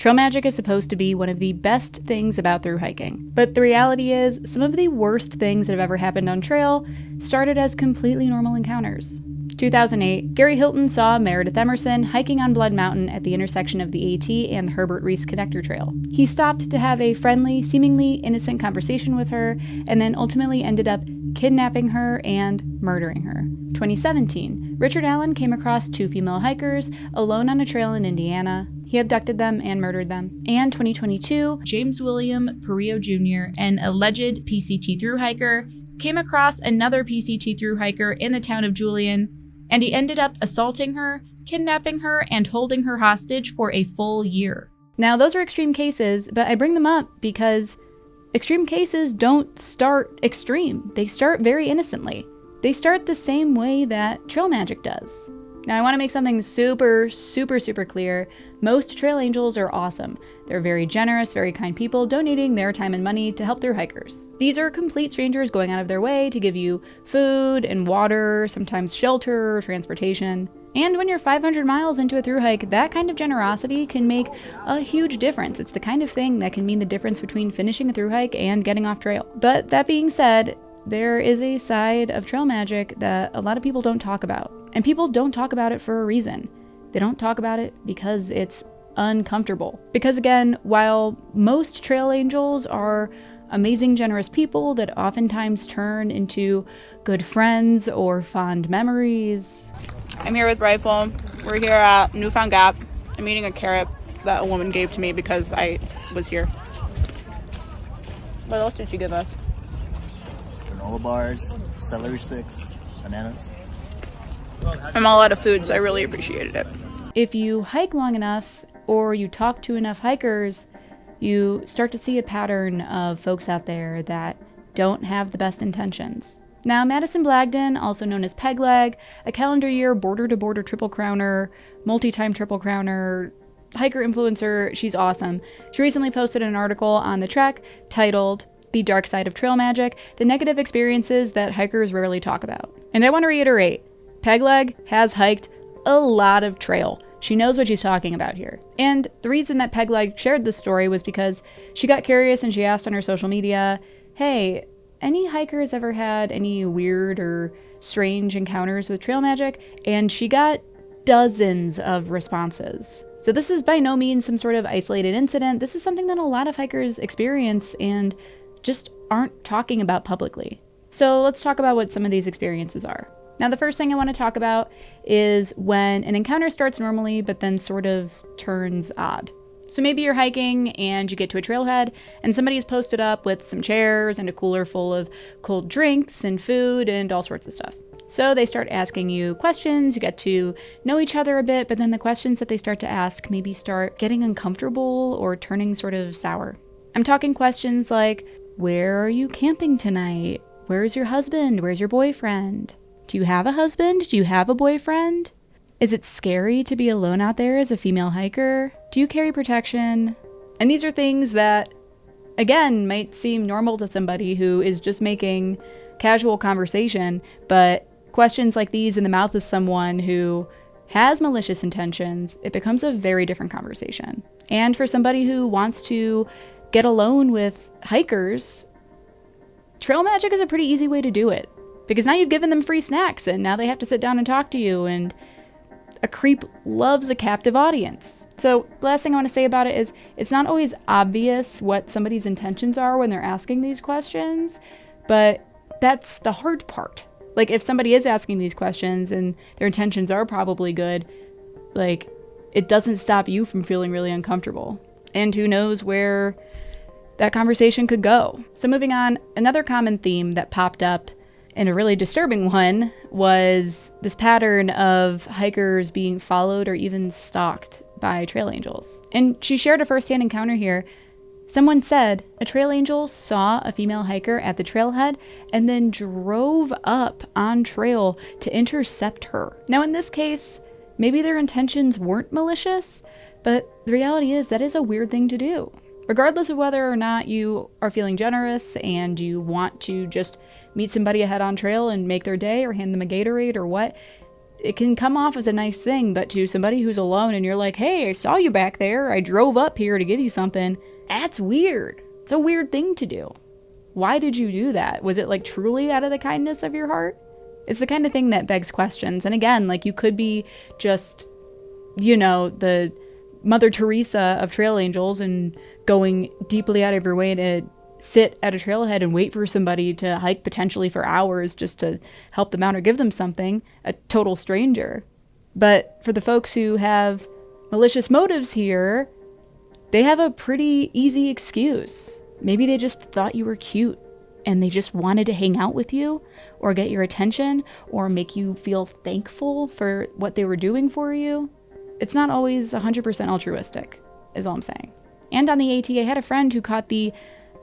Trail magic is supposed to be one of the best things about thru hiking, but the reality is some of the worst things that have ever happened on trail started as completely normal encounters. 2008, Gary Hilton saw Meredith Emerson hiking on Blood Mountain at the intersection of the AT and Herbert Reese Connector Trail. He stopped to have a friendly, seemingly innocent conversation with her, and then ultimately ended up kidnapping her and murdering her. 2017, Richard Allen came across 2 female hikers alone on a trail in Indiana. He abducted them and murdered them. And 2022, James William Perillo Jr., an alleged PCT thru-hiker, came across another PCT thru-hiker in the town of Julian, and he ended up assaulting her, kidnapping her, and holding her hostage for a full year. Now, those are extreme cases, but I bring them up because extreme cases don't start extreme. They start very innocently. They start the same way that trail magic does. Now, I want to make something super clear. Most trail angels are awesome. They're very generous, very kind people, donating their time and money to help their hikers. These are complete strangers going out of their way to give you food and water, sometimes shelter, transportation. And when you're 500 miles into a thru hike, that kind of generosity can make a huge difference. It's the kind of thing that can mean the difference between finishing a thru hike and getting off trail. But that being said, there is a side of trail magic that a lot of people don't talk about. And people don't talk about it for a reason. They don't talk about it because it's uncomfortable. Because again, while most trail angels are amazing, generous people that oftentimes turn into good friends or fond memories. I'm here with Rifle. We're here at Newfound Gap. I'm eating a carrot that a woman gave to me because I was here. What else did she give us? Granola bars, celery sticks, bananas. I'm all out of food, so I really appreciated it. If you hike long enough or you talk to enough hikers, you start to see a pattern of folks out there that don't have the best intentions. Now, Madison Blagden, also known as Pegleg, a calendar year border-to-border triple crowner, multi-time triple crowner, hiker influencer, she's awesome. She recently posted an article on the Trek titled "The Dark Side of Trail Magic, the Negative Experiences That Hikers Rarely Talk About." And I want to reiterate, Pegleg has hiked a lot of trail. She knows what she's talking about here. And the reason that Pegleg shared this story was because she got curious and she asked on her social media, hey, any hikers ever had any weird or strange encounters with trail magic? And she got dozens of responses. So this is by no means some sort of isolated incident. This is something that a lot of hikers experience and just aren't talking about publicly. So let's talk about what some of these experiences are. Now, the first thing I want to talk about is when an encounter starts normally, but then sort of turns odd. So maybe you're hiking and you get to a trailhead and somebody has posted up with some chairs and a cooler full of cold drinks and food and all sorts of stuff. So they start asking you questions, you get to know each other a bit, but then the questions that they start to ask maybe start getting uncomfortable or turning sort of sour. I'm talking questions like, where are you camping tonight? Where's your husband? Where's your boyfriend? Do you have a husband? Do you have a boyfriend? Is it scary to be alone out there as a female hiker? Do you carry protection? And these are things that, again, might seem normal to somebody who is just making casual conversation, but questions like these in the mouth of someone who has malicious intentions, it becomes a very different conversation. And for somebody who wants to get alone with hikers, trail magic is a pretty easy way to do it. Because now you've given them free snacks and now they have to sit down and talk to you, and a creep loves a captive audience. So the last thing I want to say about it is it's not always obvious what somebody's intentions are when they're asking these questions, but that's the hard part. Like, if somebody is asking these questions and their intentions are probably good, like, it doesn't stop you from feeling really uncomfortable. And who knows where that conversation could go. So moving on, another common theme that popped up, and a really disturbing one, was this pattern of hikers being followed or even stalked by trail angels. And she shared a firsthand encounter here. Someone said a trail angel saw a female hiker at the trailhead and then drove up on trail to intercept her. Now, in this case, maybe their intentions weren't malicious, but the reality is that is a weird thing to do. Regardless of whether or not you are feeling generous and you want to just meet somebody ahead on trail and make their day or hand them a Gatorade or what, it can come off as a nice thing, but to somebody who's alone and you're like, hey, I saw you back there, I drove up here to give you something, that's weird. It's a weird thing to do. Why did you do that? Was it like truly out of the kindness of your heart? It's the kind of thing that begs questions. And again, like, you could be just, you know, the Mother Teresa of trail angels and going deeply out of your way to sit at a trailhead and wait for somebody to hike potentially for hours just to help them out or give them something, a total stranger. But for the folks who have malicious motives here, they have a pretty easy excuse. Maybe they just thought you were cute and they just wanted to hang out with you or get your attention or make you feel thankful for what they were doing for you. It's not always 100% altruistic, is all I'm saying. And on the AT, I had a friend who caught the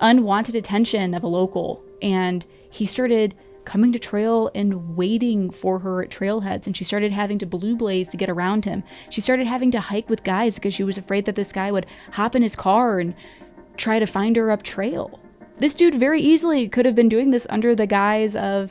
unwanted attention of a local, and he started coming to trail and waiting for her at trailheads, and she started having to blue blaze to get around him. She started having to hike with guys because she was afraid that this guy would hop in his car and try to find her up trail. This dude very easily could have been doing this under the guise of,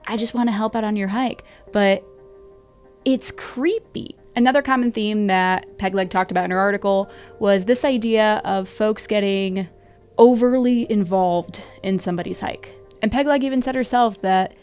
I just want to help out on your hike, but it's creepy. Another common theme that Pegleg talked about in her article was this idea of folks getting overly involved in somebody's hike. And Pegleg even said herself that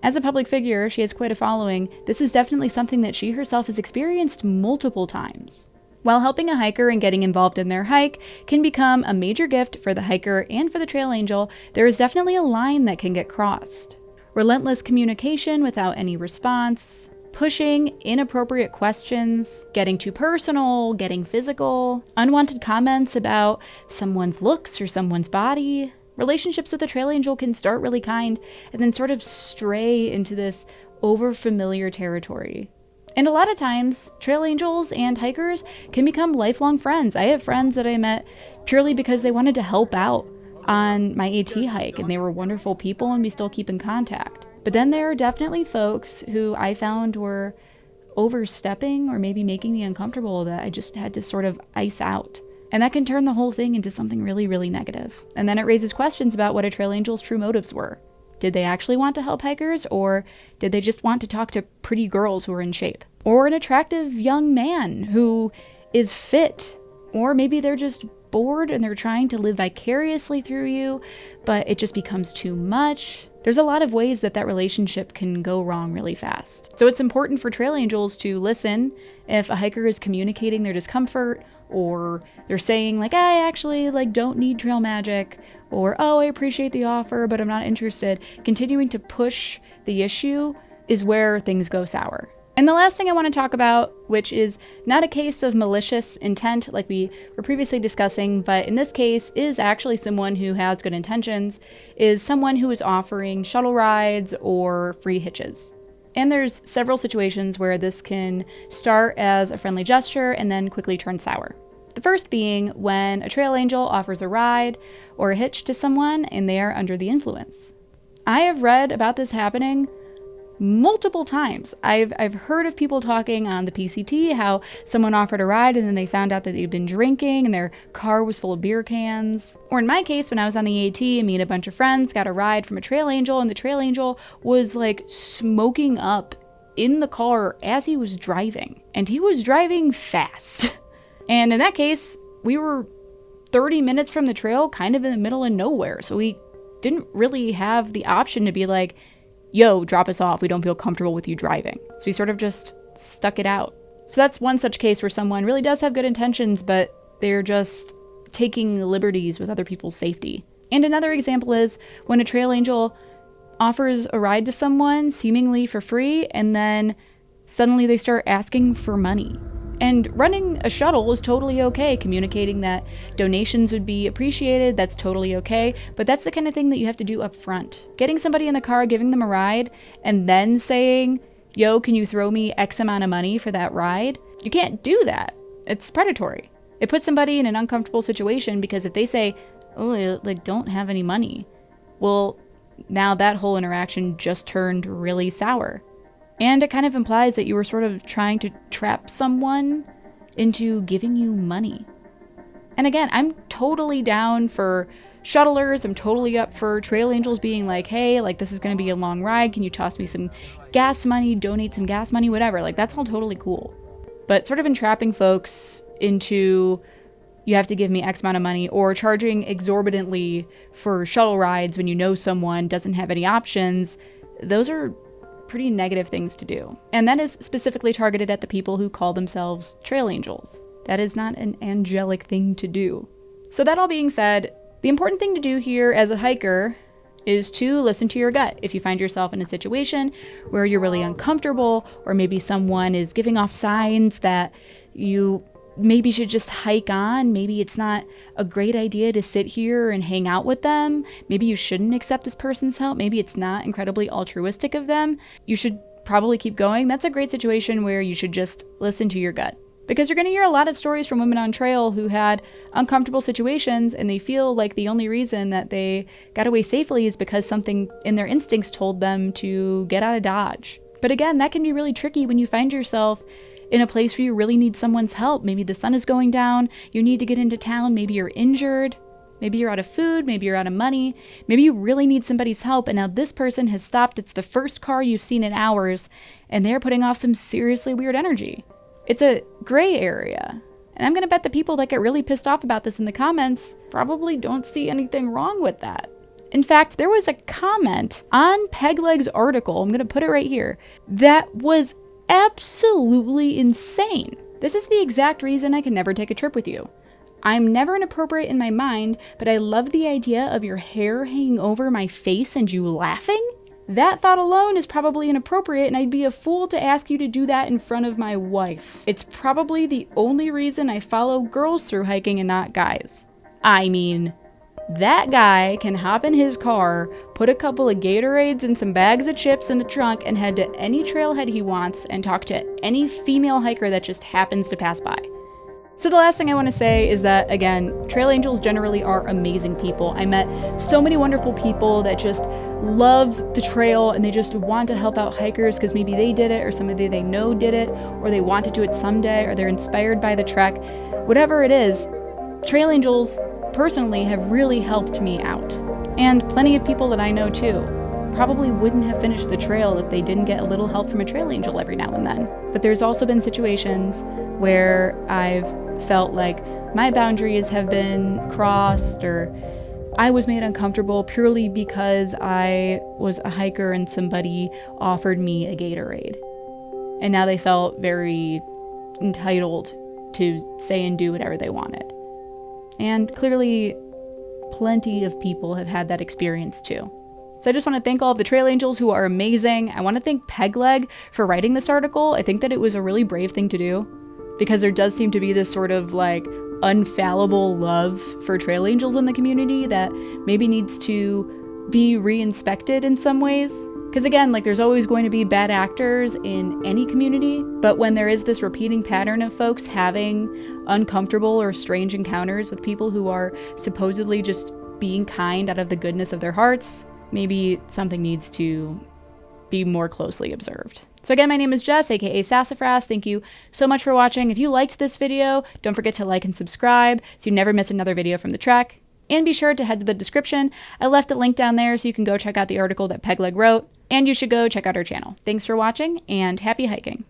as a public figure, she has quite a following. This is definitely something that she herself has experienced multiple times. While helping a hiker and getting involved in their hike can become a major gift for the hiker and for the trail angel, there is definitely a line that can get crossed. Relentless communication without any response, pushing inappropriate questions, getting too personal, getting physical, unwanted comments about someone's looks or someone's body. Relationships with a trail angel can start really kind and then sort of stray into this overfamiliar territory. And a lot of times, trail angels and hikers can become lifelong friends. I have friends that I met purely because they wanted to help out on my AT hike, and they were wonderful people, and we still keep in contact. But then there are definitely folks who I found were overstepping or maybe making me uncomfortable that I just had to sort of ice out. And that can turn the whole thing into something really, really negative. And then it raises questions about what a trail angel's true motives were. Did they actually want to help hikers, or did they just want to talk to pretty girls who are in shape? Or an attractive young man who is fit? Or maybe they're just bored and they're trying to live vicariously through you, but it just becomes too much. There's a lot of ways that that relationship can go wrong really fast. So it's important for trail angels to listen if a hiker is communicating their discomfort, or they're saying like, I actually don't need trail magic, or oh, I appreciate the offer, but I'm not interested. Continuing to push the issue is where things go sour. And the last thing I want to talk about, which is not a case of malicious intent like we were previously discussing, but in this case is actually someone who has good intentions, is someone who is offering shuttle rides or free hitches. And there's several situations where this can start as a friendly gesture and then quickly turn sour. The first being when a trail angel offers a ride or a hitch to someone and they are under the influence. I have read about this happening multiple times. I've heard of people talking on the PCT how someone offered a ride and then they found out that they'd been drinking and their car was full of beer cans. Or in my case, when I was on the AT, me and a bunch of friends got a ride from a trail angel, and the trail angel was smoking up in the car as he was driving. And he was driving fast. And in that case, we were 30 minutes from the trail, kind of in the middle of nowhere. So we didn't really have the option to be like, yo, drop us off. We don't feel comfortable with you driving. So we sort of just stuck it out. So that's one such case where someone really does have good intentions, but they're just taking liberties with other people's safety. And another example is when a trail angel offers a ride to someone seemingly for free, and then suddenly they start asking for money. And running a shuttle is totally okay. Communicating that donations would be appreciated, that's totally okay. But that's the kind of thing that you have to do up front. Getting somebody in the car, giving them a ride, and then saying, yo, can you throw me X amount of money for that ride? You can't do that. It's predatory. It puts somebody in an uncomfortable situation because if they say, oh, I don't have any money, well, now that whole interaction just turned really sour. And it kind of implies that you were sort of trying to trap someone into giving you money. And again, I'm totally down for shuttlers. I'm totally up for trail angels being like, hey, like this is going to be a long ride. Can you toss me some gas money, donate some gas money, whatever. Like that's all totally cool. But sort of entrapping folks into you have to give me X amount of money, or charging exorbitantly for shuttle rides when you know someone doesn't have any options, those are pretty negative things to do. And that is specifically targeted at the people who call themselves trail angels. That is not an angelic thing to do. So that all being said, the important thing to do here as a hiker is to listen to your gut. If you find yourself in a situation where you're really uncomfortable, or maybe someone is giving off signs that you maybe should just hike on, maybe it's not a great idea to sit here and hang out with them, maybe you shouldn't accept this person's help, maybe it's not incredibly altruistic of them, you should probably keep going. That's a great situation where you should just listen to your gut. Because you're going to hear a lot of stories from women on trail who had uncomfortable situations and they feel like the only reason that they got away safely is because something in their instincts told them to get out of Dodge. But again, that can be really tricky when you find yourself in a place where you really need someone's help. Maybe the sun is going down, you need to get into town, maybe you're injured, maybe you're out of food, maybe you're out of money, maybe you really need somebody's help, and now this person has stopped, it's the first car you've seen in hours, and they're putting off some seriously weird energy. It's a gray area, and I'm gonna bet the people that get really pissed off about this in the comments probably don't see anything wrong with that. In fact, there was a comment on Pegleg's article, I'm gonna put it right here, that was absolutely insane. This is the exact reason I can never take a trip with you. I'm never inappropriate in my mind, but I love the idea of your hair hanging over my face and you laughing. That thought alone is probably inappropriate, and I'd be a fool to ask you to do that in front of my wife. It's probably the only reason I follow girls through hiking and not guys. I mean, that guy can hop in his car, put a couple of Gatorades and some bags of chips in the trunk, and head to any trailhead he wants and talk to any female hiker that just happens to pass by. So the last thing I want to say is that, again, trail angels generally are amazing people. I met so many wonderful people that just love the trail and they just want to help out hikers because maybe they did it, or somebody they know did it, or they want to do it someday, or they're inspired by the trek. Whatever it is, trail angels personally have really helped me out. And plenty of people that I know too probably wouldn't have finished the trail if they didn't get a little help from a trail angel every now and then. But there's also been situations where I've felt like my boundaries have been crossed, or I was made uncomfortable purely because I was a hiker and somebody offered me a Gatorade. And now they felt very entitled to say and do whatever they wanted. And clearly, plenty of people have had that experience too. So I just want to thank all of the trail angels who are amazing. I want to thank Pegleg for writing this article. I think that it was a really brave thing to do, because there does seem to be this sort of like unfallible love for trail angels in the community that maybe needs to be re-inspected in some ways. Because again, like there's always going to be bad actors in any community, but when there is this repeating pattern of folks having uncomfortable or strange encounters with people who are supposedly just being kind out of the goodness of their hearts, maybe something needs to be more closely observed. So again, my name is Jess, aka Sassafras. Thank you so much for watching. If you liked this video, don't forget to like and subscribe so you never miss another video from the trek. And be sure to head to the description. I left a link down there so you can go check out the article that Pegleg wrote. And you should go check out our channel. Thanks for watching, and happy hiking.